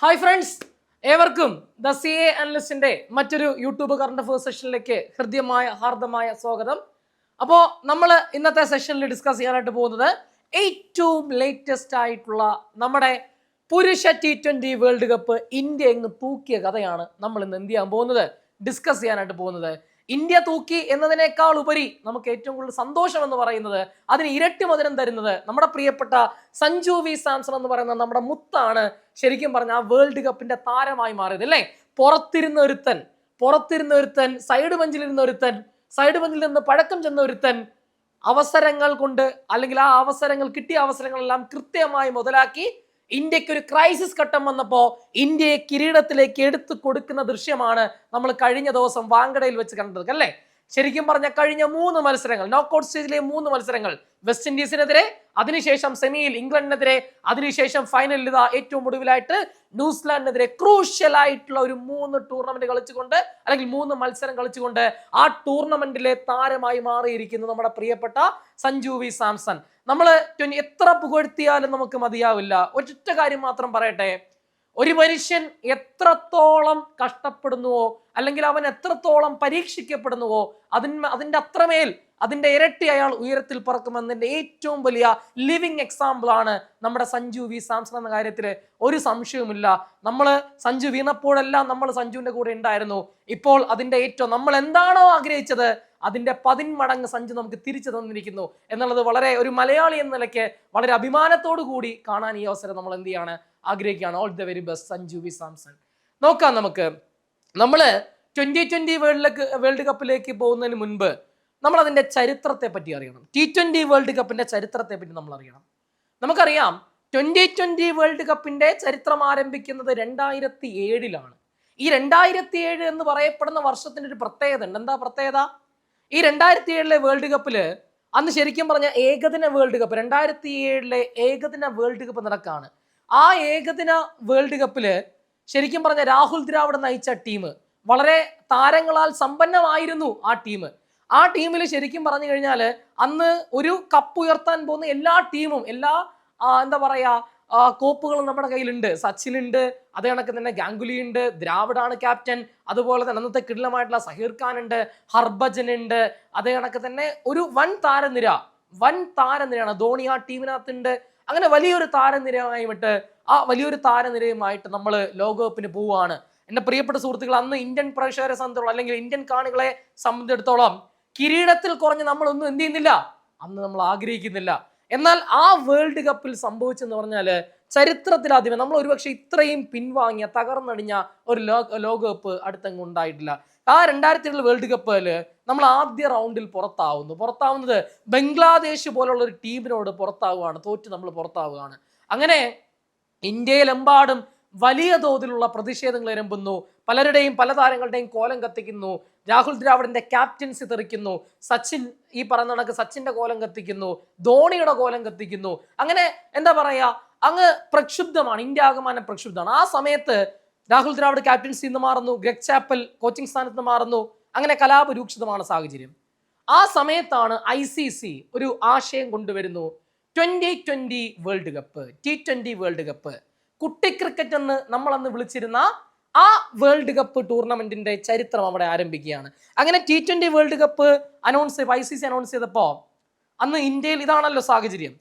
Hi friends, ഏവർക്കും the C A അനലിസ്റ്റിന്റെ മറ്റൊരു YouTube current affairs സെഷനിലേക്ക് ഹൃദ്യമായ ഹാർദമായ സ്വാഗതം. അപ്പോൾ നമ്മൾ ഇന്നത്തെ സെഷനിൽ ഡിസ്കസ് ചെയ്യാനായിട്ട് പോകുന്നത് ഏറ്റവും ലേറ്റസ്റ്റ് ആയിട്ടുള്ള നമ്മുടെ പുരുഷ T20 വേൾഡ് കപ്പ് ഇന്ത്യ എങ്ങ് തൂക്കിയ കഥയാണ് നമ്മൾ ഇന്ന് എന്ത് ചെയ്യാൻ പോകുന്നത്, ഡിസ്കസ് ചെയ്യാനായിട്ട് പോകുന്നത്. ഇന്ത്യ തൂക്കി എന്നതിനേക്കാൾ ഉപരി നമുക്ക് ഏറ്റവും കൂടുതൽ സന്തോഷം എന്ന് പറയുന്നത്, അതിന് ഇരട്ടി മധുരം തരുന്നത് നമ്മുടെ പ്രിയപ്പെട്ട സഞ്ജു വി സാംസൺ എന്ന് പറയുന്ന നമ്മുടെ മുത്താണ് ശരിക്കും പറഞ്ഞ ആ വേൾഡ് കപ്പിന്റെ താരമായി മാറിയത് അല്ലേ. പുറത്തിരുന്ന ഒരുത്തൻ സൈഡ് ബെഞ്ചിൽ നിന്ന് പഴക്കം ചെന്ന ഒരുത്തൻ അവസരങ്ങൾ കൊണ്ട്, അല്ലെങ്കിൽ ആ അവസരങ്ങൾ, കിട്ടിയ അവസരങ്ങളെല്ലാം കൃത്യമായി മുതലാക്കി ഇന്ത്യക്ക് ഒരു ക്രൈസിസ് ഘട്ടം വന്നപ്പോൾ ഇന്ത്യയെ കിരീടത്തിലേക്ക് എടുത്തു കൊടുക്കുന്ന ദൃശ്യമാണ് നമ്മൾ കഴിഞ്ഞ ദിവസം വാങ്കഡയിൽ വെച്ച് കണ്ടത് അല്ലേ. ശരിക്കും പറഞ്ഞ കഴിഞ്ഞ 3 മത്സരങ്ങൾ, നോക്കൌട്ട് സ്റ്റേജിലെ 3 മത്സരങ്ങൾ, വെസ്റ്റ് ഇൻഡീസിനെതിരെ, അതിനുശേഷം സെമിയിൽ ഇംഗ്ലണ്ടിനെതിരെ, അതിനുശേഷം ഫൈനലിൽ ഇതാ ഏറ്റവും ഒടുവിലായിട്ട് ന്യൂസിലാൻഡിനെതിരെ ക്രൂഷ്യൽ ആയിട്ടുള്ള ഒരു 3 ടൂർണമെന്റ് കളിച്ചുകൊണ്ട്, അല്ലെങ്കിൽ 3 മത്സരം കളിച്ചുകൊണ്ട് ആ ടൂർണമെന്റിലെ താരമായി മാറിയിരിക്കുന്നു നമ്മുടെ പ്രിയപ്പെട്ട സഞ്ജു വി സാംസൺ. നമ്മൾ എത്ര പുകഴ്ത്തിയാലും നമുക്ക് മതിയാവില്ല. ഒറ്റ കാര്യം മാത്രം പറയട്ടെ, ഒരു മനുഷ്യൻ എത്രത്തോളം കഷ്ടപ്പെടുന്നുവോ, അല്ലെങ്കിൽ അവൻ എത്രത്തോളം പരീക്ഷിക്കപ്പെടുന്നുവോ, അതിന്റെ അത്രമേൽ, അതിന്റെ ഇരട്ടി അയാൾ ഉയരത്തിൽ പറക്കുമെന്നതിന്റെ ഏറ്റവും വലിയ ലിവിങ് എക്സാമ്പിൾ ആണ് നമ്മുടെ സഞ്ജു വി സാംസൺ എന്ന കാര്യത്തിൽ ഒരു സംശയവുമില്ല. നമ്മൾ സഞ്ജു വീണപ്പോഴെല്ലാം നമ്മൾ സഞ്ജുവിന്റെ കൂടെ ഉണ്ടായിരുന്നു. ഇപ്പോൾ അതിന്റെ ഏറ്റവും, നമ്മൾ എന്താണോ ആഗ്രഹിച്ചത് അതിന്റെ 10 മടങ്ങ് സഞ്ജു നമുക്ക് തിരിച്ചു തന്നിരിക്കുന്നു എന്നുള്ളത് വളരെ, ഒരു മലയാളി എന്ന നിലയ്ക്ക് വളരെ അഭിമാനത്തോടു കൂടി കാണാൻ ഈ അവസരം നമ്മൾ എന്ത് ചെയ്യാണ്, ആഗ്രഹിക്കുകയാണ്. All the very best Sanju V Samson. നോക്കാം നമുക്ക്. നമ്മള് 2020 വേൾഡ് കപ്പിലേക്ക് പോകുന്നതിന് മുൻപ് നമ്മൾ അതിന്റെ ചരിത്രത്തെ പറ്റി അറിയണം. T20 വേൾഡ് കപ്പിന്റെ ചരിത്രത്തെ പറ്റി നമ്മൾ അറിയണം. നമുക്കറിയാം 2020 വേൾഡ് കപ്പിന്റെ ചരിത്രം ആരംഭിക്കുന്നത് 2007 ഈ 2007 എന്ന് പറയപ്പെടുന്ന വർഷത്തിന്റെ ഒരു പ്രത്യേകത ഉണ്ട്. എന്താ പ്രത്യേകത? ഈ 2007 വേൾഡ് കപ്പില്, അന്ന് ശരിക്കും പറഞ്ഞ ഏകദിന വേൾഡ് കപ്പ്, 2007 ഏകദിന വേൾഡ് കപ്പ് നടക്കാണ്. ആ ഏകദിന വേൾഡ് കപ്പില് ശരിക്കും പറഞ്ഞ രാഹുൽ ദ്രാവിഡ് നയിച്ച ടീം വളരെ താരങ്ങളാൽ സമ്പന്നമായിരുന്നു. ആ ടീമിൽ ശരിക്കും പറഞ്ഞു കഴിഞ്ഞാൽ അന്ന് ഒരു കപ്പ് ഉയർത്താൻ പോകുന്ന എല്ലാ ടീമും, എന്താ പറയാ, കോപ്പുകളും നമ്മുടെ കയ്യിലുണ്ട്. സച്ചിനുണ്ട്, അതേ കണക്ക് തന്നെ ഗാംഗുലി ഉണ്ട്, ദ്രാവിഡാണ് ക്യാപ്റ്റൻ, അതുപോലെ തന്നെ അന്നത്തെ കിടിലമായിട്ടുള്ള സഹീർ ഖാൻ ഉണ്ട്, ഹർഭജൻ ഉണ്ട്, അതേ കണക്ക് തന്നെ ഒരു വൻ താരനിരയാണ്. ധോണി ആ ടീമിനകത്തുണ്ട്. അങ്ങനെ വലിയൊരു താരനിരയുമായിട്ട് നമ്മൾ ലോകകപ്പിന് പോവുകയാണ്. എന്റെ പ്രിയപ്പെട്ട സുഹൃത്തുക്കൾ, അന്ന് ഇന്ത്യൻ പ്രേക്ഷകരെ സംബന്ധിച്ചിടത്തോളം, അല്ലെങ്കിൽ ഇന്ത്യൻ കാണികളെ സംബന്ധിച്ചിടത്തോളം കിരീടത്തിൽ കുറഞ്ഞ് നമ്മളൊന്നും എന്ത് ചെയ്യുന്നില്ല, അന്ന് നമ്മൾ ആഗ്രഹിക്കുന്നില്ല. എന്നാൽ ആ വേൾഡ് കപ്പിൽ സംഭവിച്ചെന്ന് പറഞ്ഞാൽ ചരിത്രത്തിലാദ്യമേ, നമ്മൾ ഒരുപക്ഷെ ഇത്രയും പിൻവാങ്ങിയ, തകർന്നടിഞ്ഞ ഒരു ലോകകപ്പ് അടുത്തങ്ങ് ഉണ്ടായിട്ടില്ല. ആ 2007 വേൾഡ് കപ്പിൽ നമ്മൾ ആദ്യ റൗണ്ടിൽ പുറത്താവുന്നത് ബംഗ്ലാദേശ് പോലുള്ള ഒരു ടീമിനോട് തോറ്റ് നമ്മൾ പുറത്താവുകയാണ്. അങ്ങനെ ഇന്ത്യയിലെമ്പാടും വലിയ തോതിലുള്ള പ്രതിഷേധങ്ങൾ ഇരമ്പുന്നു. പല താരങ്ങളുടെയും കോലം കത്തിക്കുന്നു. രാഹുൽ ദ്രാവിഡിന്റെ ക്യാപ്റ്റൻസി തെറിക്കുന്നു. ഈ പറയുന്ന കണക്ക് സച്ചിന്റെ കോലം കത്തിക്കുന്നു, ധോണിയുടെ കോലം കത്തിക്കുന്നു. അങ്ങനെ എന്താ പറയാ, അങ്ങ് പ്രക്ഷുബ്ധമാണ്, ഇന്ത്യ ആകമാനം പ്രക്ഷുബ്ധമാണ്. ആ സമയത്ത് രാഹുൽ ദ്രാവിഡ് ക്യാപ്റ്റൻസി നിന്ന് മാറുന്നു, ഗ്രഗ് ചാപ്പൽ കോച്ചിങ് സ്ഥാനത്ത് നിന്ന് മാറുന്നു. അങ്ങനെ കലാപരൂക്ഷിതമാണ് സാഹചര്യം. ആ സമയത്താണ് ICC ഒരു ആശയം കൊണ്ടുവരുന്നു. 2020 world cup, T20 world cup, കുട്ടി ക്രിക്കറ്റ് എന്ന് നമ്മൾ അന്ന് വിളിച്ചിരുന്ന ആ വേൾഡ് കപ്പ് ടൂർണമെന്റിന്റെ ചരിത്രം അവിടെ ആരംഭിക്കുകയാണ്. അങ്ങനെ T20 world cup ICC announce ചെയ്തപ്പോ അന്ന് ഇന്ത്യയിൽ ഇതാണല്ലോ സാഹചര്യം.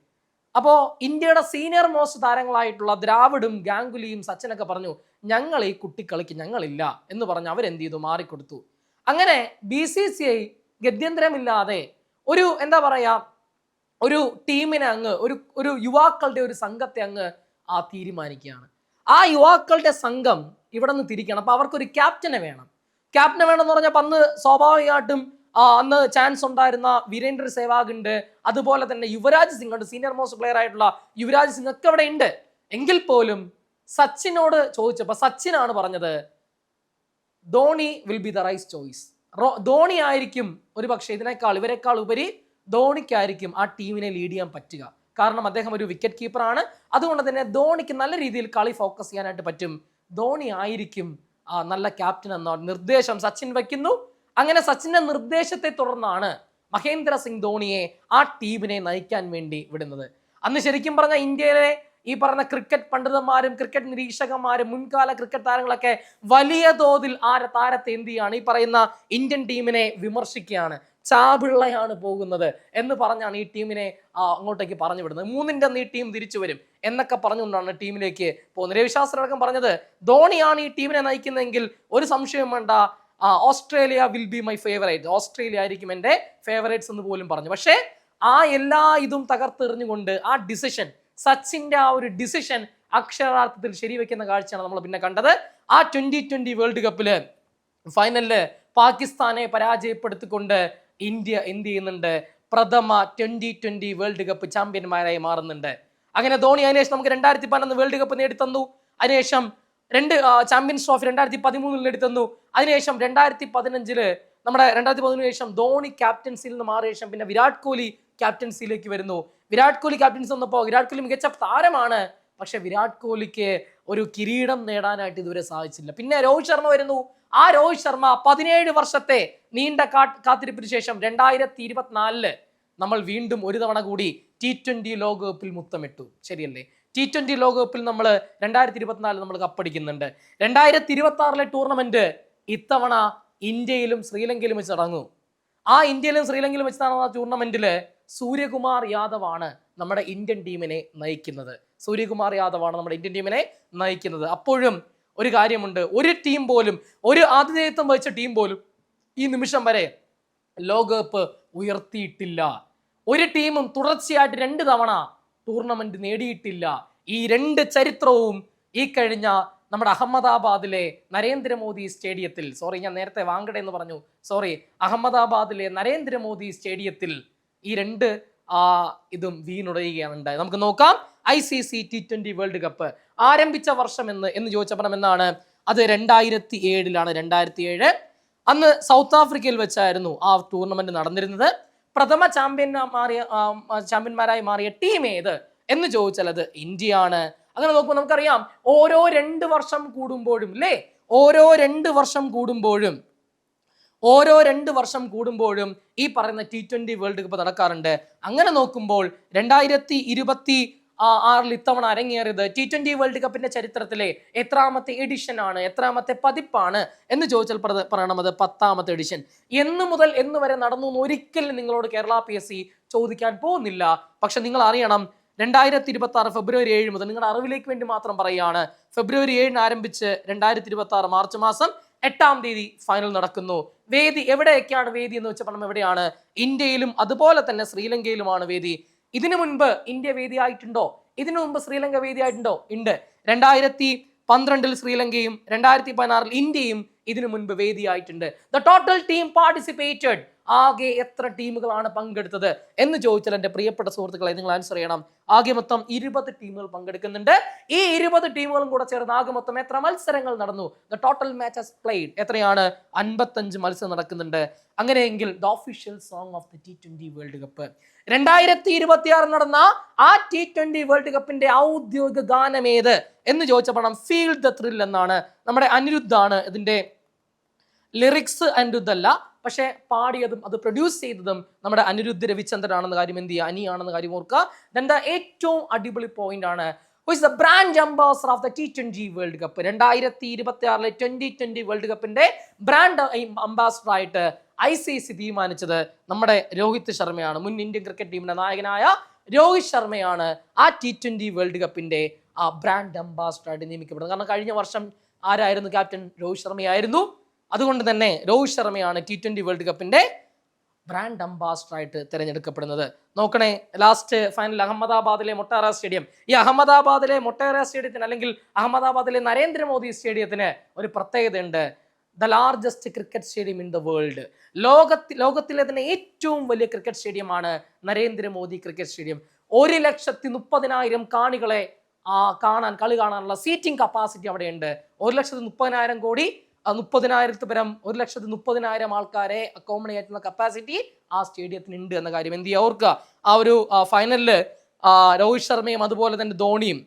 അപ്പോ ഇന്ത്യയുടെ സീനിയർ മോസ്റ്റ് താരങ്ങളായിട്ടുള്ള ദ്രാവിഡും ഗാംഗുലിയും സച്ചിനൊക്കെ പറഞ്ഞു, ഞങ്ങൾ ഈ കുട്ടിക്കളിക്ക് ഞങ്ങളില്ല എന്ന് പറഞ്ഞ് അവരെന്ത് ചെയ്തു, മാറിക്കൊടുത്തു. അങ്ങനെ BCCI ഗത്യന്തരമില്ലാതെ ഒരു, എന്താ പറയാ, ഒരു ടീമിനെ അങ്ങ്, ഒരു യുവാക്കളുടെ ഒരു സംഘത്തെ അങ്ങ് തീരുമാനിക്കുകയാണ്. ആ യുവാക്കളുടെ സംഘം ഇവിടെ നിന്ന് തിരിക്കണം. അപ്പൊ അവർക്കൊരു ക്യാപ്റ്റനെ വേണം എന്ന് പറഞ്ഞപ്പോൾ അന്ന് സ്വാഭാവികമായിട്ടും അന്ന് ചാൻസ് ഉണ്ടായിരുന്ന വീരേന്ദ്ര സേവാഗ് ഉണ്ട്, അതുപോലെ തന്നെ യുവരാജ് സിംഗ് ഉണ്ട്, സീനിയർ മോസ്റ്റ് പ്ലെയർ ആയിട്ടുള്ള യുവരാജ് സിംഗ് ഒക്കെ അവിടെ ഉണ്ട്. എങ്കിൽ പോലും സച്ചിനോട് ചോദിച്ചപ്പോൾ സച്ചിനാണ് പറഞ്ഞത്, Dhoni will be the right choice. Dhoni ആയിരിക്കും ഒരുപക്ഷെ ഇവരെക്കാൾ ഉപരി ധോണിക്കായിരിക്കും ആ ടീമിനെ ലീഡ് ചെയ്യാൻ പറ്റുക. കാരണം അദ്ദേഹം ഒരു വിക്കറ്റ് കീപ്പറാണ്. അതുകൊണ്ട് തന്നെ ധോണിക്ക് നല്ല രീതിയിൽ കളി ഫോക്കസ് ചെയ്യാനായിട്ട് പറ്റും. ധോണി ആയിരിക്കും നല്ല ക്യാപ്റ്റൻ എന്ന നിർദ്ദേശം സച്ചിൻ വയ്ക്കുന്നു. അങ്ങനെ സച്ചിന്റെ നിർദ്ദേശത്തെ തുടർന്നാണ് മഹേന്ദ്ര സിംഗ് ധോണിയെ ആ ടീമിനെ നയിക്കാൻ വേണ്ടി വിടുന്നത്. അന്ന് ശരിക്കും പറഞ്ഞ ഈ പറഞ്ഞ ക്രിക്കറ്റ് പണ്ഡിതന്മാരും ക്രിക്കറ്റ് നിരീക്ഷകന്മാരും മുൻകാല ക്രിക്കറ്റ് താരങ്ങളൊക്കെ വലിയ തോതിൽ താരത്തെ എന്ത് ചെയ്യാണ്, ഈ പറയുന്ന ഇന്ത്യൻ ടീമിനെ വിമർശിക്കുകയാണ്. ചാപിള്ളയാണ് പോകുന്നത് എന്ന് പറഞ്ഞാണ് ഈ ടീമിനെ അങ്ങോട്ടേക്ക് പറഞ്ഞു വിടുന്നത്. 3-ന്റെ ഈ ടീം തിരിച്ചു വരും എന്നൊക്കെ പറഞ്ഞുകൊണ്ടാണ് ടീമിലേക്ക് പോകുന്നത്. രവിശാസ്ത്രടക്കം പറഞ്ഞത് ധോണിയാണ് ഈ ടീമിനെ നയിക്കുന്നതെങ്കിൽ ഒരു സംശയം വേണ്ട, Australia will be my favourite, Australia ആയിരിക്കും എൻ്റെ ഫേവറേറ്റ്സ് എന്ന് പോലും പറഞ്ഞു. പക്ഷേ ആ എല്ലാ ഇതും തകർത്തെറിഞ്ഞുകൊണ്ട് ആ ഡിസിഷൻ, സച്ചിന്റെ ആ ഒരു ഡിസിഷൻ അക്ഷരാർത്ഥത്തിൽ ശരിവെക്കുന്ന കാഴ്ചയാണ് നമ്മൾ പിന്നെ കണ്ടത്. ആ 2020 വേൾഡ് കപ്പില് ഫൈനലില് പാകിസ്ഥാനെ പരാജയപ്പെടുത്തിക്കൊണ്ട് ഇന്ത്യ എന്ത് ചെയ്യുന്നുണ്ട്, പ്രഥമ 2020 വേൾഡ് കപ്പ് ചാമ്പ്യന്മാരായി മാറുന്നുണ്ട്. അങ്ങനെ ധോണി അതിനുശേഷം നമുക്ക് 2011 വേൾഡ് കപ്പ് നേടിത്തന്നു. അതിനുശേഷം 2 ചാമ്പ്യൻസ് ട്രോഫി 2013 നേടിത്തന്നു. അതിനുശേഷം 2015 നമ്മുടെ 2013 ശേഷം ധോണി ക്യാപ്റ്റൻസിയിൽ നിന്ന് മാറിയ ശേഷം പിന്നെ വിരാട് കോഹ്ലി ക്യാപ്റ്റൻസിയിലേക്ക് വരുന്നു. വിരാട് കോഹ്ലി ക്യാപ്റ്റൻസി വന്നപ്പോൾ വിരാട് കോഹ്ലി മികച്ച താരമാണ്, പക്ഷെ വിരാട് കോഹ്ലിക്ക് ഒരു കിരീടം നേടാനായിട്ട് ഇതുവരെ സാധിച്ചില്ല. പിന്നെ രോഹിത് ശർമ്മ വരുന്നു. ആ രോഹിത് ശർമ്മ 17 വർഷത്തെ നീണ്ട കാത്തിരിപ്പിന് ശേഷം 2024 നമ്മൾ വീണ്ടും ഒരു തവണ കൂടി T20 ലോകകപ്പിൽ മുത്തമിട്ടു. ശരിയല്ലേ? T20 ലോകകപ്പിൽ നമ്മൾ 2024 നമ്മൾ കപ്പടിക്കുന്നുണ്ട്. 2026 ടൂർണമെന്റ് ഇത്തവണ ഇന്ത്യയിലും ശ്രീലങ്കയിലും വെച്ച് നടന്നു. ആ ഇന്ത്യയിലും ശ്രീലങ്കയിലും വെച്ച് നടന്ന ടൂർണമെന്റില് സൂര്യകുമാർ യാദവ് ആണ് നമ്മുടെ ഇന്ത്യൻ ടീമിനെ നയിക്കുന്നത്. സൂര്യകുമാർ യാദവ് ആണ് നമ്മുടെ ഇന്ത്യൻ ടീമിനെ നയിക്കുന്നത്. അപ്പോഴും ഒരു കാര്യമുണ്ട്, ഒരു ടീം പോലും, ഒരു ആതിഥേയത്വം വഹിച്ച ടീം പോലും ഈ നിമിഷം വരെ ലോകകപ്പ് ഉയർത്തിയിട്ടില്ല. ഒരു ടീമും തുടർച്ചയായിട്ട് 2 തവണ ടൂർണമെന്റ് നേടിയിട്ടില്ല. ഈ 2 ചരിത്രവും ഈ കഴിഞ്ഞ നമ്മുടെ അഹമ്മദാബാദിലെ നരേന്ദ്രമോദി സ്റ്റേഡിയത്തിൽ, ഞാൻ നേരത്തെ വാങ്കഡെ എന്ന് പറഞ്ഞു, അഹമ്മദാബാദിലെ നരേന്ദ്രമോദി സ്റ്റേഡിയത്തിൽ ഈ 2 ഇതും വീണുടയുകയാണ് ഉണ്ടായത്. നമുക്ക് നോക്കാം. ICC T20 വേൾഡ് കപ്പ് ആരംഭിച്ച വർഷം എന്ന് ചോദിച്ചപ്പോൾ എന്നാണ്, അത് 2007 2007 അന്ന് സൗത്ത് ആഫ്രിക്കയിൽ വെച്ചായിരുന്നു ആ ടൂർണമെന്റ് നടന്നിരുന്നത്. പ്രഥമ ചാമ്പ്യന്മാരായി മാറിയ ടീം ഏത് എന്ന് ചോദിച്ചാൽ അത് ഇന്ത്യയാണ്. അങ്ങനെ നോക്കുമ്പോൾ നമുക്കറിയാം, ഓരോ 2 വർഷം കൂടുമ്പോഴും അല്ലേ, ഓരോ 2 വർഷം കൂടുമ്പോഴും ഈ പറയുന്ന T20 വേൾഡ് കപ്പ് നടക്കാറുണ്ട്. അങ്ങനെ നോക്കുമ്പോൾ 2026 ഇത്തവണ അരങ്ങേറിയത് T20 വേൾഡ് കപ്പിന്റെ ചരിത്രത്തിലെ എത്രാമത്തെ എഡിഷൻ ആണ്, എത്രാമത്തെ പതിപ്പാണ് എന്ന് ചോദിച്ചാൽ പറയണം അത് 10ാമത്തെ എഡിഷൻ. എന്ന് മുതൽ എന്ന് വരെ നടന്നു എന്ന് ഒരിക്കലും നിങ്ങളോട് കേരള PSC ചോദിക്കാൻ പോകുന്നില്ല. പക്ഷെ നിങ്ങൾ അറിയണം, 2026 ഫെബ്രുവരി 7 മുതൽ, നിങ്ങളുടെ അറിവിലേക്ക് വേണ്ടി മാത്രം പറയുകയാണ്, ഫെബ്രുവരി 7 ആരംഭിച്ച് 2026 മാർച്ച് മാസം 8-ാം തീയതി ഫൈനൽ നടക്കുന്നു. വേദി എവിടെയൊക്കെയാണ് വേദി എന്ന് വെച്ചാൽ എവിടെയാണ്? ഇന്ത്യയിലും അതുപോലെ തന്നെ ശ്രീലങ്കയിലുമാണ് വേദി. ഇതിനു മുൻപ് ഇന്ത്യ വേദിയായിട്ടുണ്ടോ? ഇതിനു മുമ്പ് ശ്രീലങ്ക വേദിയായിട്ടുണ്ടോ? ഉണ്ട്. 2012 ശ്രീലങ്കയും 2016 ഇന്ത്യയും ഇതിനു മുൻപ് വേദിയായിട്ടുണ്ട്. ദ ടോട്ടൽ ടീം പാർട്ടിസിപ്പേറ്റഡ്, ആകെ എത്ര ടീമുകളാണ് പങ്കെടുത്തത് എന്ന് ചോദിച്ചാൽ എൻ്റെ പ്രിയപ്പെട്ട സുഹൃത്തുക്കളെ നിങ്ങൾ ആൻസർ ചെയ്യണം. ആകെ മൊത്തം 20 ടീമുകൾ പങ്കെടുക്കുന്നുണ്ട്. ഈ 20 ടീമുകളും കൂടെ ചേർന്ന് ആകെ മൊത്തം എത്ര മത്സരങ്ങൾ നടന്നു? ദ ടോട്ടൽ മാച്ചസ് പ്ലേഡ് എത്രയാണ്? 55 മത്സരം നടക്കുന്നുണ്ട്. അങ്ങനെയെങ്കിൽ the official song of the T20 world cup 2026 നടന്ന ആ T20 വേൾഡ് കപ്പിന്റെ ഔദ്യോഗിക ഗാനം ഏത് എന്ന് ചോദിച്ചപ്പോൾ ഫീൽ ദ ത്രിൽ എന്നാണ്. നമ്മുടെ അനിരുദ്ധാണ് ഇതിന്റെ ലിറിക്സ്. അനിരുദ്ധല്ല, പക്ഷെ പാടിയതും അത് പ്രൊഡ്യൂസ് ചെയ്തതും നമ്മുടെ അനിരുദ്ധ് രവിചന്ദ്രൻ ആണെന്ന കാര്യം എന്ത് ചെയ്യുക, അനിയാണെന്ന കാര്യം ഓർക്കുക. ദെൻ ഏറ്റവും അടിപൊളി പോയിന്റ് ആണ്, who is the brand ambassador of the T20 world cup. 2026 2020 world കപ്പിന്റെ ബ്രാൻഡ് അംബാസഡർ ആയിട്ട് ICC തീരുമാനിച്ചത് നമ്മുടെ രോഹിത് ശർമ്മയാണ്. മുൻ ഇന്ത്യൻ ക്രിക്കറ്റ് ടീമിന്റെ നായകനായ രോഹിത് ശർമ്മയാണ് ആ T20 വേൾഡ് കപ്പിന്റെ ആ ബ്രാൻഡ് അംബാസഡർ ആയിട്ട് നിയമിക്കപ്പെടുന്നത്. കാരണം കഴിഞ്ഞ വർഷം ആരായിരുന്നു ക്യാപ്റ്റൻ? രോഹിത് ശർമ്മയായിരുന്നു. അതുകൊണ്ട് തന്നെ രോഹിത് ശർമ്മയാണ് T20 വേൾഡ് കപ്പിന്റെ ബ്രാൻഡ് അംബാസഡർ ആയിട്ട് തിരഞ്ഞെടുക്കപ്പെടുന്നത്. നോക്കണേ, ലാസ്റ്റ് ഫൈനൽ അഹമ്മദാബാദിലെ മൊട്ടേറ സ്റ്റേഡിയം. ഈ അഹമ്മദാബാദിലെ മൊട്ടേറ സ്റ്റേഡിയത്തിന് അല്ലെങ്കിൽ അഹമ്മദാബാദിലെ നരേന്ദ്രമോദി സ്റ്റേഡിയത്തിന് ഒരു പ്രത്യേകതയുണ്ട്. The largest cricket stadium in the world. ലോകത്തിലെ തന്നെ ഏറ്റവും വലിയ ക്രിക്കറ്റ് സ്റ്റേഡിയമാണ് നരേന്ദ്രമോദി ക്രിക്കറ്റ് സ്റ്റേഡിയം. 1,30,000 കാണികളെ കളി കാണാനുള്ള സീറ്റിംഗ് കപ്പാസിറ്റി അവിടെയുണ്ട്. 1,30,000 കോടി 30,000 പരം 1,30,000 ആൾക്കാരെ അക്കോമഡേറ്റ് ചെയ്യുന്ന കപ്പാസിറ്റി ആ സ്റ്റേഡിയത്തിന് ഉണ്ട് എന്ന കാര്യം എന്ത് ചെയ്യുക, ഓർക്കുക. ആ ഒരു ഫൈനലില് രോഹിത് ശർമ്മയും അതുപോലെ തന്നെ ധോണിയും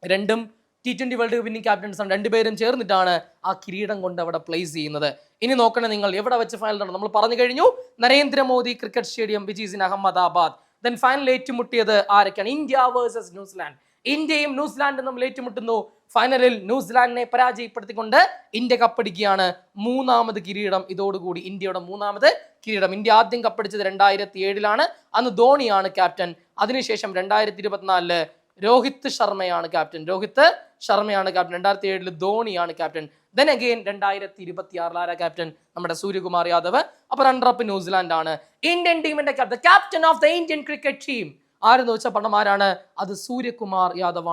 രണ്ടും T20 world cup winning captains ആണ്. രണ്ടുപേരും ചേർന്നിട്ടാണ് ആ കിരീടം കൊണ്ട് അവിടെ പ്ലേസ് ചെയ്യുന്നത്. ഇനി നോക്കണേ നിങ്ങൾ എവിടെ വെച്ച് ഫൈനൽ നടന്നു. നമ്മൾ പറഞ്ഞു കഴിഞ്ഞു, Narendra Modi cricket stadium which is in Ahmedabad. Then final ഏറ്റുമുട്ടിയത് ആരൊക്കെയാണ്? India versus New Zealand. ഇന്ത്യയും ന്യൂസിലാൻഡും തമ്മിൽ ഏറ്റുമുട്ടുന്നു. ഫൈനലിൽ ന്യൂസിലാൻഡിനെ പരാജയപ്പെടുത്തിക്കൊണ്ട് ഇന്ത്യ കപ്പടിക്കുകയാണ്. മൂന്നാമത് കിരീടം ഇതോടുകൂടി ഇന്ത്യയുടെ മൂന്നാമത് കിരീടം. ഇന്ത്യ ആദ്യം കപ്പടിച്ചത് 2007 അന്ന് ധോണിയാണ് ക്യാപ്റ്റൻ. അതിനുശേഷം 2024 രോഹിത് ശർമ്മയാണ് ക്യാപ്റ്റൻ. 2007 ധോണിയാണ് ക്യാപ്റ്റൻ. ദെൻ അഗെയിൻ 2026 ക്യാപ്റ്റൻ നമ്മുടെ സൂര്യകുമാർ യാദവ്. അപ്പൊ റണ്ണറപ്പ് ന്യൂസിലാൻഡ് ആണ്. ഇന്ത്യൻ ടീമിന്റെ captain of the Indian cricket team ആരെന്ന് വെച്ചാൽ പണ്ടമാരാണ്? അത് സൂര്യകുമാർ യാദവ്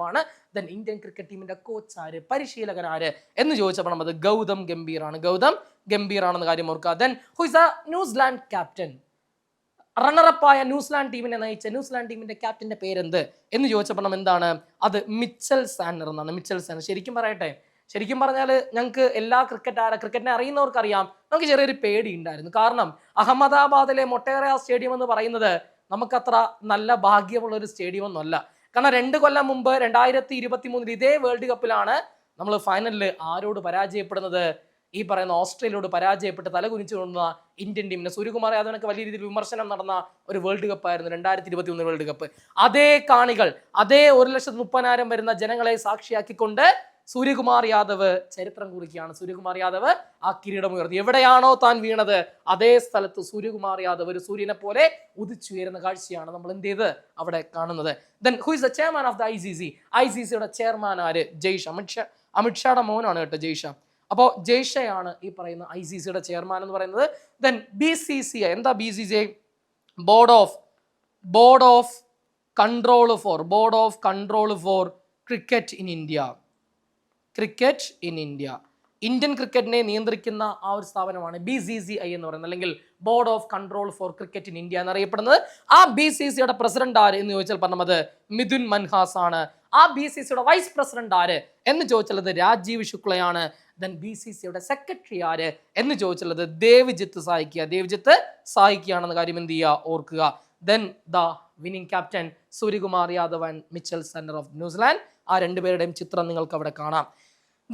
ആണ്. ദെൻ ഇന്ത്യൻ ക്രിക്കറ്റ് ടീമിന്റെ കോച്ച് ആര്, പരിശീലകൻ ആര് എന്ന് ചോദിച്ചപ്പോൾ അത് ഗൗതം ഗംഭീർ ആണെന്ന് കാര്യം ഓർക്കുക. Then who is a New Zealand captain? റണ്ണറപ്പായ ന്യൂസിലാൻഡ് ടീമിനെ നയിച്ച ന്യൂസിലാൻഡ് ടീമിന്റെ ക്യാപ്റ്റന്റെ പേരെന്ത് എന്ന് ചോദിച്ചപ്പോൾ എന്താണ്? അത് മിച്ചൽ സാനർ എന്നാണ്. ശരിക്കും പറഞ്ഞാൽ ഞങ്ങൾക്ക് എല്ലാ ക്രിക്കറ്റിനെ അറിയുന്നവർക്ക് അറിയാം, നമുക്ക് ചെറിയൊരു പേടി ഉണ്ടായിരുന്നു. കാരണം അഹമ്മദാബാദിലെ മൊട്ടേറ സ്റ്റേഡിയം എന്ന് പറയുന്നത് നമുക്കത്ര നല്ല ഭാഗ്യമുള്ള ഒരു സ്റ്റേഡിയം ഒന്നും അല്ല. കാരണം 2 കൊല്ലം മുമ്പ് 2023 ഇതേ വേൾഡ് കപ്പിലാണ് നമ്മൾ ഫൈനലിൽ ആരോട് പരാജയപ്പെടുന്നത്? ഈ പറയുന്ന ഓസ്ട്രേലിയയോട് പരാജയപ്പെട്ട് തലകുനിച്ചു കൊണ്ട ഇന്ത്യൻ ടീമിന് സൂര്യകുമാർ യാദവിനൊക്കെ വലിയ രീതിയിൽ വിമർശനം നടന്ന ഒരു വേൾഡ് കപ്പ് ആയിരുന്നു 2021 വേൾഡ് കപ്പ്. അതേ കാണികൾ, അതേ 1,30,000 വരുന്ന ജനങ്ങളെ സാക്ഷിയാക്കിക്കൊണ്ട് സൂര്യകുമാർ യാദവ് ചരിത്രം കുറിക്കുകയാണ്. സൂര്യകുമാർ യാദവ് ആ കിരീടം ഉയർത്തി. എവിടെയാണോ താൻ വീണത് അതേ സ്ഥലത്ത് സൂര്യകുമാർ യാദവ് ഒരു സൂര്യനെ പോലെ ഉദിച്ചുയരുന്ന കാഴ്ചയാണ് നമ്മൾ എന്ത് ചെയ്ത് അവിടെ കാണുന്നത്. Then who is the chairman of the ICC chairman ആര്? ജയ്ഷ. അമിത്ഷായുടെ മോനാണ് കേട്ടോ ജയ്ഷ. അപ്പോൾ ജയ്ഷയാണ് ഈ പറയുന്ന ICC ചെയർമാൻ എന്ന് പറയുന്നത്. ദെൻ BCCI എന്താ? BCCI board of control four cricket in India. Indian ക്രിക്കറ്റിനെ നിയന്ത്രിക്കുന്ന ആ ഒരു സ്ഥാപനമാണ് BCCI എന്ന് പറയുന്നത്, അല്ലെങ്കിൽ board of control four cricket in India എന്നറിയപ്പെടുന്നത്. ആ BCCI പ്രസിഡന്റ് ആര് എന്ന് ചോദിച്ചാൽ പറഞ്ഞത് മിഥുൻ മൻഹാസ് ആണ്. ആ BCCI വൈസ് പ്രസിഡന്റ് ആര് എന്ന് ചോദിച്ചുള്ളത് രാജീവ് ശുക്ലയാണ്. ദെൻ BCCI സെക്രട്ടറി ആര് എന്ന് ചോദിച്ചുള്ളത് ദേവ്ജിത്ത് സായിക്കിയാണെന്ന കാര്യം എന്ത് ചെയ്യുക, ഓർക്കുക. Then the winning captain Suryakumar Yadav and Mitchell Santner of New Zealand. ആ രണ്ടുപേരുടെയും ചിത്രം നിങ്ങൾക്ക് അവിടെ കാണാം.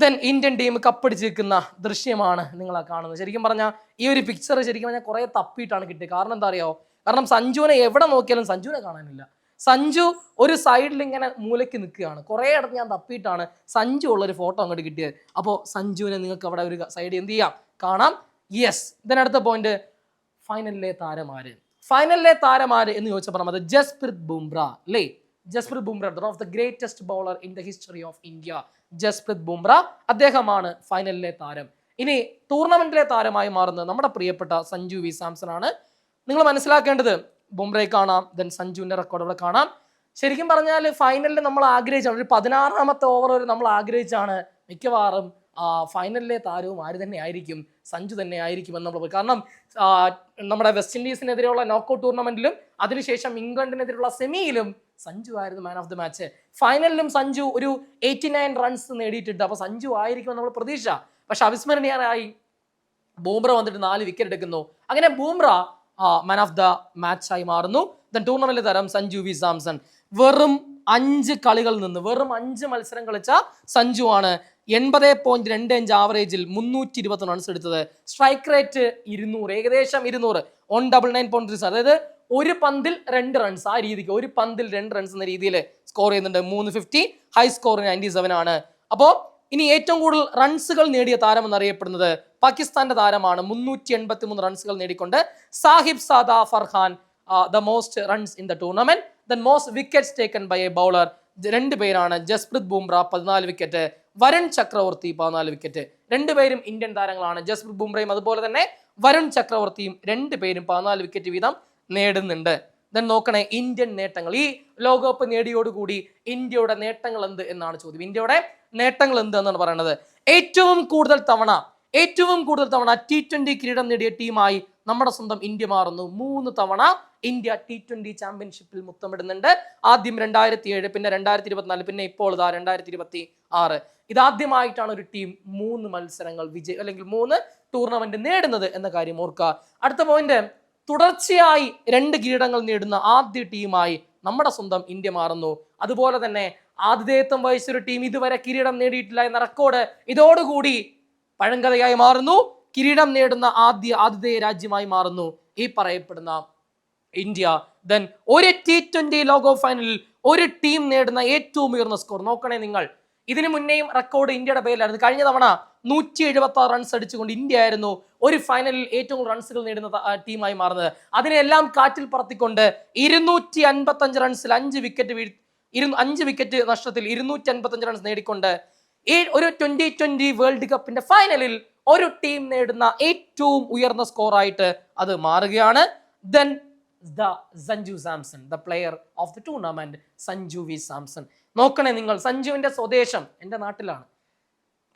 ദെൻ ഇന്ത്യൻ ടീം കപ്പടിച്ചിരിക്കുന്ന ദൃശ്യമാണ് നിങ്ങൾ കാണുന്നത്. ശരിക്കും പറഞ്ഞാൽ ഈ ഒരു പിക്ചർ ശരിക്കും പറഞ്ഞാൽ കുറെ തപ്പിയിട്ടാണ് കിട്ടിയത്. കാരണം എന്താ അറിയോ? കാരണം സഞ്ജുവിനെ എവിടെ നോക്കിയാലും സഞ്ജുവിനെ കാണാനില്ല. സഞ്ജു ഒരു സൈഡിൽ ഇങ്ങനെ മൂലയ്ക്ക് നിൽക്കുകയാണ്. കുറേ ഇടത്ത് ഞാൻ തപ്പിയിട്ടാണ് സഞ്ജു ഉള്ളൊരു ഫോട്ടോ അങ്ങോട്ട് കിട്ടിയത്. അപ്പോൾ സഞ്ജുവിനെ നിങ്ങൾക്ക് അവിടെ ഒരു സൈഡ് എന്ത് ചെയ്യാം, കാണാം. യെസ്. ഇതിനടുത്ത പോയിന്റ്, ഫൈനലിലെ താരമാര് എന്ന് ചോദിച്ചപ്പോൾ അത് ജസ്പ്രീത് ബുംറ അല്ലേ? Jasprit Bumrah, one of the greatest bowler in the history of India. Jasprit Bumrah, അദ്ദേഹമാണ് ഫൈനലിലെ താരം. ഇനി ടൂർണമെന്റിലെ താരമായി മാറുന്നത് നമ്മുടെ പ്രിയപ്പെട്ട സഞ്ജു വി സാംസൺ ആണ്. നിങ്ങൾ മനസ്സിലാക്കേണ്ടത് ബുംറയെ കാണാം, ദെൻ സഞ്ജുവിന്റെ റെക്കോർഡ് ഇവിടെ കാണാം. ശരിക്കും പറഞ്ഞാൽ ഫൈനലിൽ നമ്മൾ ആഗ്രഹിച്ചാണ്, ഒരു 16ാമത്തെ ഓവർ വരെ നമ്മൾ ആഗ്രഹിച്ചാണ് മിക്കവാറും ഫൈനലിലെ താരവും ആര് തന്നെ ആയിരിക്കും, സഞ്ജു തന്നെ ആയിരിക്കും എന്ന് നമ്മൾ. കാരണം നമ്മുടെ വെസ്റ്റ് ഇൻഡീസിനെതിരെയുള്ള നോക്കൌട്ട് ടൂർണമെന്റിലും അതിനുശേഷം ഇംഗ്ലണ്ടിനെതിരെയുള്ള സെമിയിലും സഞ്ജു ആയിരുന്നു മാൻ ഓഫ് ദി മാച്ച്. ഫൈനലിലും സഞ്ജു ഒരു 89 റൺസ് നേടിയിട്ടുണ്ട്. അപ്പൊ സഞ്ജു ആയിരിക്കും നമ്മൾ പ്രതീക്ഷ. പക്ഷെ അവിസ്മരണീയനായി ബൂംറ വന്നിട്ട് 4 വിക്കറ്റ് എടുക്കുന്നു. അങ്ങനെ ബൂംറ മാൻ ഓഫ് ദ മാച്ചായി മാറുന്നു. ദെൻ ടൂർണമെന്റിലെ താരം സഞ്ജു വി സാംസൺ. വെറും 5 കളികളിൽ നിന്ന്, വെറും 5 മത്സരം കളിച്ച സഞ്ജു ആണ് 80.25 ആവറേജിൽ 320 റൺസ് എടുത്തത്. സ്ട്രൈക്ക് റേറ്റ് 200, ഏകദേശം 200, 199.3, അതായത് ഒരു പന്തിൽ 2 റൺസ്, ആ രീതിക്ക് ഒരു പന്തിൽ 2 റൺസ് എന്ന രീതിയിൽ സ്കോർ ചെയ്യുന്നുണ്ട്. 350, ഹൈ സ്കോർ 97 ആണ്. അപ്പോൾ ഇനി ഏറ്റവും കൂടുതൽ റൺസുകൾ നേടിയ താരം എന്നറിയപ്പെടുന്നത് പാകിസ്ഥാന്റെ താരമാണ്. 383 റൺസുകൾ നേടിക്കൊണ്ട് Sahibzada Farhan, the most runs in the tournament. Then most wickets taken by a bowler, 2 പേരാണ്. Jasprit Bumrah 14 wicket, Varun Chakravarthy 14 wicket. 2 പേരും ഇന്ത്യൻ താരങ്ങളാണ്. ജസ്പ്രീത് ബുംറയും അതുപോലെ തന്നെ വരുൺ ചക്രവർത്തിയും 2 പേരും 14 വിക്കറ്റ് വീതം നേടുന്നുണ്ട്. ദെൻ നോക്കണേ ഇന്ത്യൻ നേട്ടങ്ങൾ. ഈ ലോകകപ്പ് നേടിയോടുകൂടി ഇന്ത്യയുടെ നേട്ടങ്ങൾ എന്ത് എന്നാണ് ചോദ്യം. ഇന്ത്യയുടെ നേട്ടങ്ങൾ എന്ത് എന്നാണ് പറയുന്നത്. ഏറ്റവും കൂടുതൽ തവണ T20 കിരീടം നേടിയ ടീമായി നമ്മുടെ സ്വന്തം ഇന്ത്യ മാറുന്നു. 3 തവണ ഇന്ത്യ T20 ചാമ്പ്യൻഷിപ്പിൽ മുത്തമിടുന്നുണ്ട്. ആദ്യം 2007, പിന്നെ 2024, പിന്നെ ഇപ്പോൾ 2026. ഇതാദ്യമായിട്ടാണ് ഒരു ടീം 3 മത്സരങ്ങൾ അല്ലെങ്കിൽ 3 ടൂർണമെന്റ് നേടുന്നത് എന്ന കാര്യം ഓർക്കുക. അടുത്ത പോയിന്റ്, തുടർച്ചയായി 2 കിരീടങ്ങൾ നേടുന്ന ആദ്യ ടീമായി നമ്മുടെ സ്വന്തം ഇന്ത്യ മാറുന്നു. അതുപോലെ തന്നെ ആതിഥേയത്വം വഹിച്ചൊരു ടീം ഇതുവരെ കിരീടം നേടിയിട്ടില്ല എന്ന റെക്കോർഡ് ഇതോടുകൂടി പഴങ്കഥയായി മാറുന്നു. കിരീടം നേടുന്ന ആതിഥേയ രാജ്യമായി മാറുന്നു ഈ പറയപ്പെടുന്ന ഇന്ത്യ. ദെൻ ഒരു T20 ലോകകപ്പ് ഫൈനലിൽ ഒരു ടീം നേടുന്ന ഏറ്റവും ഉയർന്ന സ്കോർ. നോക്കണേ നിങ്ങൾ, ഇതിനു മുന്നേയും റെക്കോർഡ് ഇന്ത്യയുടെ പേരിലായിരുന്നു. കഴിഞ്ഞ തവണ 176 റൺസ് അടിച്ചുകൊണ്ട് ഇന്ത്യ ആയിരുന്നു ഒരു ഫൈനലിൽ ഏറ്റവും റൺസുകൾ നേടുന്ന ടീമായി മാറുന്നത്. അതിനെല്ലാം കാറ്റിൽ പറത്തിക്കൊണ്ട് 255 റൺസിൽ 5 വിക്കറ്റ് നഷ്ടത്തിൽ 255 റൺസ് നേടിക്കൊണ്ട് ഒരു 2020 വേൾഡ് കപ്പിന്റെ ഫൈനലിൽ ഒരു ടീം നേടുന്ന ഏറ്റവും ഉയർന്ന സ്കോർ ആയിട്ട് അത് മാറുകയാണ്. Then Sanju Samson, the player of the tournament, Sanju V Samson. നോക്കണേ നിങ്ങൾ, സഞ്ജുവിന്റെ സ്വദേശം എൻ്റെ നാട്ടിലാണ്,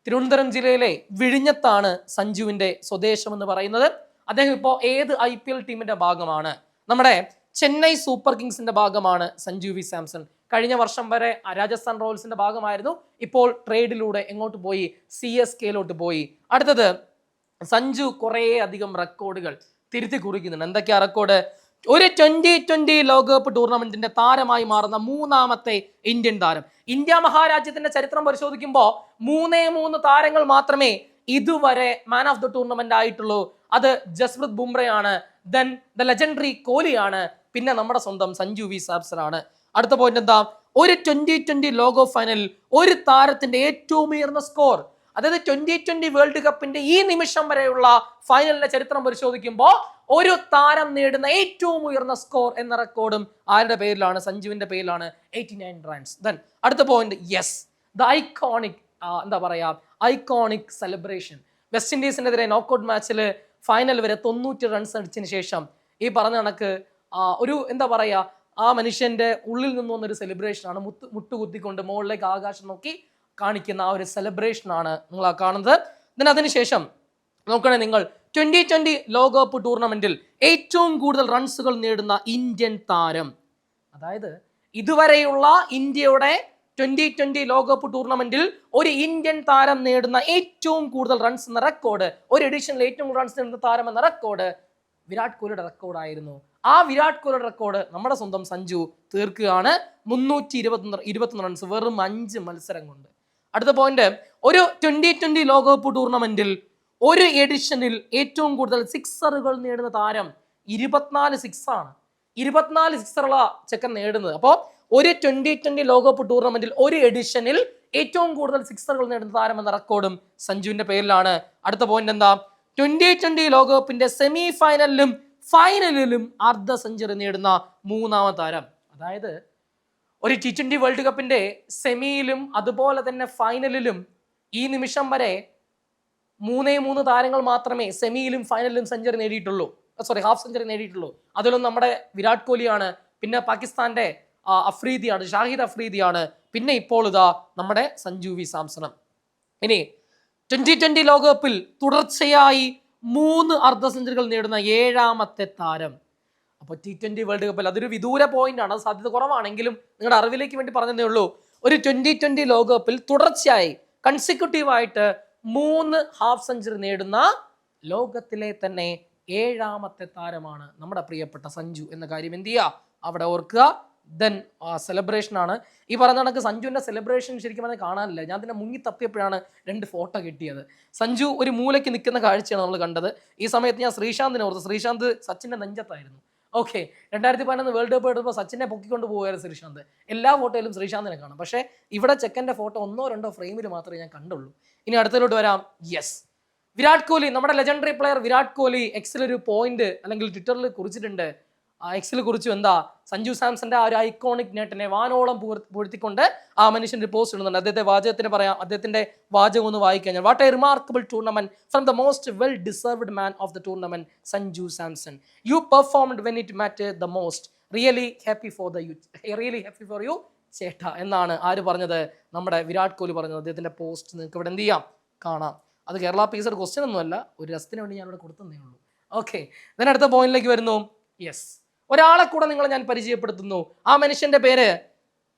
തിരുവനന്തപുരം ജില്ലയിലെ വിഴിഞ്ഞത്താണ് സഞ്ജുവിന്റെ സ്വദേശം എന്ന് പറയുന്നത്. അദ്ദേഹം ഇപ്പോൾ ഏത് IPL ടീമിന്റെ ഭാഗമാണ്? നമ്മുടെ ചെന്നൈ സൂപ്പർ കിങ്സിന്റെ ഭാഗമാണ് സഞ്ജു വി സാംസൺ. കഴിഞ്ഞ വർഷം വരെ രാജസ്ഥാൻ റോയൽസിന്റെ ഭാഗമായിരുന്നു. ഇപ്പോൾ ട്രേഡിലൂടെ എങ്ങോട്ട് പോയി? CSKയിലോട്ട് പോയി. അടുത്തത്, സഞ്ജു കുറേ അധികം റെക്കോർഡുകൾ തിരുത്തി കുറിക്കുന്നുണ്ട്. എന്തൊക്കെയാ റെക്കോർഡ്? ഒരു 2020 ലോകകപ്പ് ടൂർണമെന്റിന്റെ താരമായി മാറുന്ന 3ാമത്തെ ഇന്ത്യൻ താരം. ഇന്ത്യ മഹാരാജ്യത്തിന്റെ ചരിത്രം പരിശോധിക്കുമ്പോൾ 3 താരങ്ങൾ മാത്രമേ ഇതുവരെ മാൻ ഓഫ് ദ ടൂർണമെന്റ് ആയിട്ടുള്ളൂ. അത് ജസ്പ്രീത് ബുംറയാണ്, ദെൻ ദ ലെജൻഡറി കോഹ്ലിയാണ്, പിന്നെ നമ്മുടെ സ്വന്തം സഞ്ജു വി സാംസൺ ആണ്. അടുത്ത പോയിന്റ് എന്താ? ഒരു 2020 ലോകകപ്പ് ഫൈനലിൽ ഒരു താരത്തിന്റെ ഏറ്റവും ഉയർന്ന സ്കോർ, അതായത് 2020 വേൾഡ് കപ്പിന്റെ ഈ നിമിഷം വരെയുള്ള ഫൈനലിന്റെ ചരിത്രം പരിശോധിക്കുമ്പോൾ ഒരു താരം നേടുന്ന ഏറ്റവും ഉയർന്ന സ്കോർ എന്ന റെക്കോർഡും ആരുടെ പേരിലാണ്? സഞ്ജുവിന്റെ പേരിലാണ്, 89 റൺസ്. ദെൻ അടുത്ത പോയിന്റ്, യെസ്, ദ ഐക്കോണിക്, എന്താ പറയാ, ഐക്കോണിക് സെലിബ്രേഷൻ. വെസ്റ്റ് ഇൻഡീസിനെതിരെ നോക്കൌട്ട് മാച്ചിൽ ഫൈനൽ വരെ 90 റൺസ് അടിച്ചതിന് ശേഷം ഈ പറഞ്ഞ കണക്ക് ഒരു എന്താ പറയാ, ആ മനുഷ്യന്റെ ഉള്ളിൽ നിന്ന് വന്നൊരു സെലിബ്രേഷൻ ആണ്. മുട്ടുകുത്തിക്കൊണ്ട് മുകളിലേക്ക് ആകാശം നോക്കി കാണിക്കുന്ന ആ ഒരു സെലിബ്രേഷൻ ആണ് നിങ്ങൾ ആ കാണുന്നത്. then അതിനുശേഷം നോക്കണേ നിങ്ങൾ, 2020 ലോകകപ്പ് ടൂർണമെന്റിൽ ഏറ്റവും കൂടുതൽ റൺസുകൾ നേടുന്ന ഇന്ത്യൻ താരം, അതായത് ഇതുവരെയുള്ള ഇന്ത്യയുടെ 2020 ലോകകപ്പ് ടൂർണമെന്റിൽ ഒരു ഇന്ത്യൻ താരം നേടുന്ന ഏറ്റവും കൂടുതൽ റൺസ് എന്ന റെക്കോർഡ്, ഒരു എഡിഷനിൽ ഏറ്റവും കൂടുതൽ റൺസ് നേടുന്ന താരം എന്ന റെക്കോർഡ് വിരാട് കോഹ്ലിയുടെ റെക്കോർഡായിരുന്നു. ആ വിരാട് കോഹ്ലിയുടെ റെക്കോർഡ് നമ്മുടെ സ്വന്തം സഞ്ജു തീർക്കുകയാണ്. 321 റൺസ് വെറും 5 മത്സരം കൊണ്ട്. അടുത്ത പോയിന്റ്, ഒരു 2020 ലോകകപ്പ് ടൂർണമെന്റിൽ ഒരു എഡിഷനിൽ ഏറ്റവും കൂടുതൽ സിക്സറുകൾ നേടുന്ന താരം 24 സിക്സാണ്. 24 സിക്സറുള്ള ചെക്കൻ നേടുന്നത്. അപ്പോൾ ഒരു 2020 ലോകകപ്പ് ടൂർണമെന്റിൽ ഒരു എഡിഷനിൽ ഏറ്റവും കൂടുതൽ സിക്സറുകൾ നേടുന്ന താരം എന്ന റെക്കോർഡും സഞ്ജുവിന്റെ പേരിലാണ്. അടുത്ത പോയിന്റ് എന്താ? 2020 ലോകകപ്പിന്റെ സെമി ഫൈനലിലും ഫൈനലിലും അർദ്ധ സെഞ്ചുറി നേടുന്ന 3ാമത്തെ താരം. അതായത് ഒരു T20 വേൾഡ് കപ്പിന്റെ സെമിയിലും അതുപോലെ തന്നെ ഫൈനലിലും ഈ നിമിഷം വരെ 3 താരങ്ങൾ മാത്രമേ സെമിയിലും ഫൈനലിലും സെഞ്ചുറി നേടിയിട്ടുള്ളൂ, ഹാഫ് സെഞ്ചുറി നേടിയിട്ടുള്ളൂ. അതിലും നമ്മുടെ വിരാട് കോഹ്ലിയാണ്, പിന്നെ പാകിസ്ഥാന്റെ അഫ്രീദിയാണ്, ഷാഹിദ് അഫ്രീദിയാണ്, പിന്നെ ഇപ്പോൾ ഇതാ നമ്മുടെ സഞ്ജു വി സാംസൺ. ഇനി 2020 ലോകകപ്പിൽ തുടർച്ചയായി 3 അർദ്ധ സെഞ്ചുറികൾ നേടുന്ന 7ാമത്തെ താരം. അപ്പോൾ T20 വേൾഡ് കപ്പിൽ അതൊരു വിദൂര പോയിന്റ് ആണ്, സാധ്യത കുറവാണെങ്കിലും നിങ്ങളുടെ അറിവിലേക്ക് വേണ്ടി പറഞ്ഞതേ ഉള്ളൂ. ഒരു 2020 ലോകകപ്പിൽ തുടർച്ചയായി കൺസിക്യൂട്ടീവായിട്ട് 3 ഹാഫ് സെഞ്ചുറി നേടുന്ന ലോകത്തിലെ തന്നെ 7ാമത്തെ താരമാണ് നമ്മുടെ പ്രിയപ്പെട്ട സഞ്ജു എന്ന കാര്യം എന്ത് ചെയ്യുക, അവിടെ ഓർക്കുക. ദെൻ സെലിബ്രേഷൻ ആണ്. ഈ പറയുന്ന കണക്ക് സഞ്ജുവിന്റെ സെലിബ്രേഷൻ ശരിക്കും പറഞ്ഞാൽ കാണാനില്ല. ഞാൻ തന്നെ മുങ്ങി തപ്പിയപ്പോഴാണ് 2 ഫോട്ടോ കിട്ടിയത്. സഞ്ജു ഒരു മൂലയ്ക്ക് നിൽക്കുന്ന കാഴ്ചയാണ് നമ്മൾ കണ്ടത്. ഈ സമയത്ത് ഞാൻ ശ്രീശാന്തിനെ ഓർത്തു. ശ്രീശാന്ത് സച്ചിന്റെ നെഞ്ചത്തായിരുന്നു. ഓക്കെ, 2011 വേൾഡ് കപ്പ് എടുത്തപ്പോൾ സച്ചിനെ പൊക്കിക്കൊണ്ട് പോകുമായിരുന്നു ശ്രീശാന്ത്. എല്ലാ ഫോട്ടോയിലും ശ്രീശാന്തിനെ കാണാം. പക്ഷേ ഇവിടെ ചെക്കൻ്റെ ഫോട്ടോ 1-2 ഫ്രെയിമിൽ മാത്രമേ ഞാൻ കണ്ടുള്ളൂ. ഇനി അടുത്തതിലോട്ട് വരാം. യെസ്, വിരാട് കോഹ്ലി, നമ്മുടെ ലെജൻഡറി പ്ലെയർ വിരാട് കോഹ്ലി എക്സിൽ ഒരു പോയിന്റ് അല്ലെങ്കിൽ ട്വിറ്ററിൽ കുറിച്ചിട്ടുണ്ട്. എക്സിൽ കുറിച്ചു എന്താ, സഞ്ജു സാംസന്റെ ആ ഒരു ഐക്കോണിക് നേട്ടനെ വാനോളം പുകഴ്ത്തിക്കൊണ്ട് ആ മനുഷ്യൻ ഒരു പോസ്റ്റ് ഇടുന്നുണ്ട്. അദ്ദേഹത്തെ വാചകത്തിന് പറയാം, അദ്ദേഹത്തിന്റെ വാചകം ഒന്ന് വായിക്കാൻ. What a remarkable tournament from the most well deserved man of the tournament Sanju Samson. You performed when it mattered the most. Really happy for you ചേട്ടാ എന്നാണ് ആര് പറഞ്ഞത്? നമ്മുടെ വിരാട് കോഹ്ലി പറഞ്ഞത്. അദ്ദേഹത്തിന്റെ പോസ്റ്റ് നിങ്ങൾക്ക് ഇവിടെ എന്ത് ചെയ്യാം, കാണാം. അത് കേരള പീസഡ് ക്വസ്റ്റ്യൻ ഒന്നുമല്ല, ഒരു രസത്തിന് വേണ്ടി ഞാൻ ഇവിടെ കൊടുത്തതേ ഉള്ളൂ. ഓക്കെ, ഇതിന് അടുത്ത പോയിന്റിലേക്ക് വരുന്നു. യെസ്, ഒരാളെ കൂടെ നിങ്ങളെ ഞാൻ പരിചയപ്പെടുത്തുന്നു. ആ മനുഷ്യന്റെ പേര്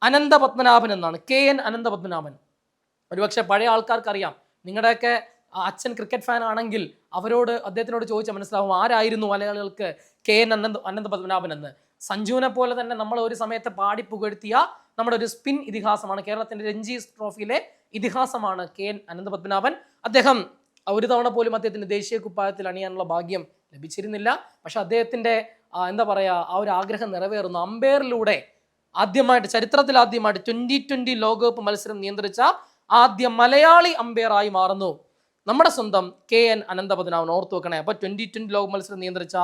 അനന്തപത്മനാഭൻ എന്നാണ്, KN അനന്തപത്മനാഭൻ. ഒരുപക്ഷെ പഴയ ആൾക്കാർക്ക് അറിയാം. നിങ്ങളുടെയൊക്കെ അച്ഛൻ ക്രിക്കറ്റ് ഫാൻ ആണെങ്കിൽ അദ്ദേഹത്തിനോട് ചോദിച്ചാൽ മനസ്സിലാവും ആരായിരുന്നു മലയാളികൾക്ക് KN അനന്തപത്മനാഭൻ എന്ന്. സഞ്ജുവിനെ പോലെ തന്നെ നമ്മൾ ഒരു സമയത്ത് പാടി പുകഴ്ത്തിയ നമ്മുടെ ഒരു സ്പിൻ ഇതിഹാസമാണ്, കേരളത്തിന്റെ രഞ്ജി ട്രോഫിയിലെ ഇതിഹാസമാണ് KN അനന്തപത്മനാഭൻ. അദ്ദേഹം ഒരു തവണ പോലും അദ്ദേഹത്തിന് ദേശീയ കുപ്പായത്തിൽ അണിയാനുള്ള ഭാഗ്യം ലഭിച്ചിരുന്നില്ല. പക്ഷെ അദ്ദേഹത്തിന്റെ എന്താ പറയുക, ആ ഒരു ആഗ്രഹം നിറവേറുന്നു. അമ്പയറിലൂടെ ചരിത്രത്തിൽ ആദ്യമായിട്ട് 2020 ലോകകപ്പ് മത്സരം നിയന്ത്രിച്ച ആദ്യ മലയാളി അമ്പയറായി മാറുന്നു നമ്മുടെ സ്വന്തം KN അനന്തപത്മനാഭൻ. ഓർത്തു വെക്കണേ. അപ്പൊ 2020 ലോക മത്സരം നിയന്ത്രിച്ച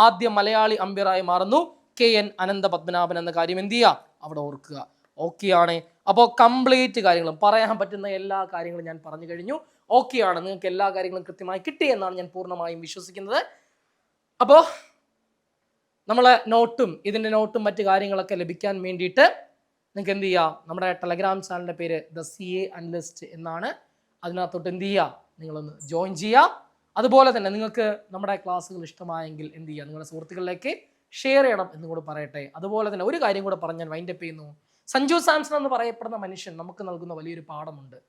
ആദ്യ മലയാളി അമ്പയറായി മാറുന്നു KN അനന്തപത്മനാഭൻ എന്ന കാര്യം എന്ത് ചെയ്യുക, അവിടെ ഓർക്കുക. ഓക്കെ ആണ്. അപ്പോൾ കംപ്ലീറ്റ് കാര്യങ്ങളും പറയാൻ പറ്റുന്ന എല്ലാ കാര്യങ്ങളും ഞാൻ പറഞ്ഞു കഴിഞ്ഞു. ഓക്കെ ആണ്. നിങ്ങൾക്ക് എല്ലാ കാര്യങ്ങളും കൃത്യമായി കിട്ടി എന്നാണ് ഞാൻ പൂർണ്ണമായും വിശ്വസിക്കുന്നത്. അപ്പോൾ നമ്മളെ ഇതിൻ്റെ നോട്ടും മറ്റു കാര്യങ്ങളൊക്കെ ലഭിക്കാൻ വേണ്ടിയിട്ട് നിങ്ങൾക്ക് എന്ത് ചെയ്യുക, നമ്മുടെ ടെലഗ്രാം ചാനലിൻ്റെ പേര് ദ CA അനലിസ്റ്റ് എന്നാണ്. അതിനകത്തോട്ട് എന്ത് ചെയ്യുക, നിങ്ങളൊന്ന് ജോയിൻ ചെയ്യുക. അതുപോലെ തന്നെ നിങ്ങൾക്ക് നമ്മുടെ ക്ലാസ്സുകൾ ഇഷ്ടമായെങ്കിൽ എന്ത് ചെയ്യുക, നിങ്ങളുടെ സുഹൃത്തുക്കളിലേക്ക് ഷെയർ ചെയ്യണം എന്നും കൂടെ പറയട്ടെ. അതുപോലെ തന്നെ ഒരു കാര്യം കൂടെ പറഞ്ഞ് ഞാൻ വൈൻഡപ്പ് ചെയ്യുന്നു. സഞ്ജു സാംസൺ എന്ന് പറയപ്പെടുന്ന മനുഷ്യൻ നമുക്ക് നൽകുന്ന വലിയൊരു പാഠമുണ്ട്.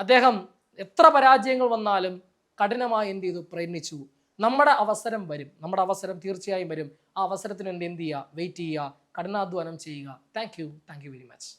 അദ്ദേഹം എത്ര പരാജയങ്ങൾ വന്നാലും കഠിനമായി എന്ത് ചെയ്തു, പ്രയത്നിച്ചു. നമ്മുടെ അവസരം വരും, നമ്മുടെ അവസരം തീർച്ചയായും വരും. ആ അവസരത്തിന് വേണ്ടി എന്ത് ചെയ്യുക, വെയിറ്റ് ചെയ്യുക, കഠിനാധ്വാനം ചെയ്യുക. Thank you very much.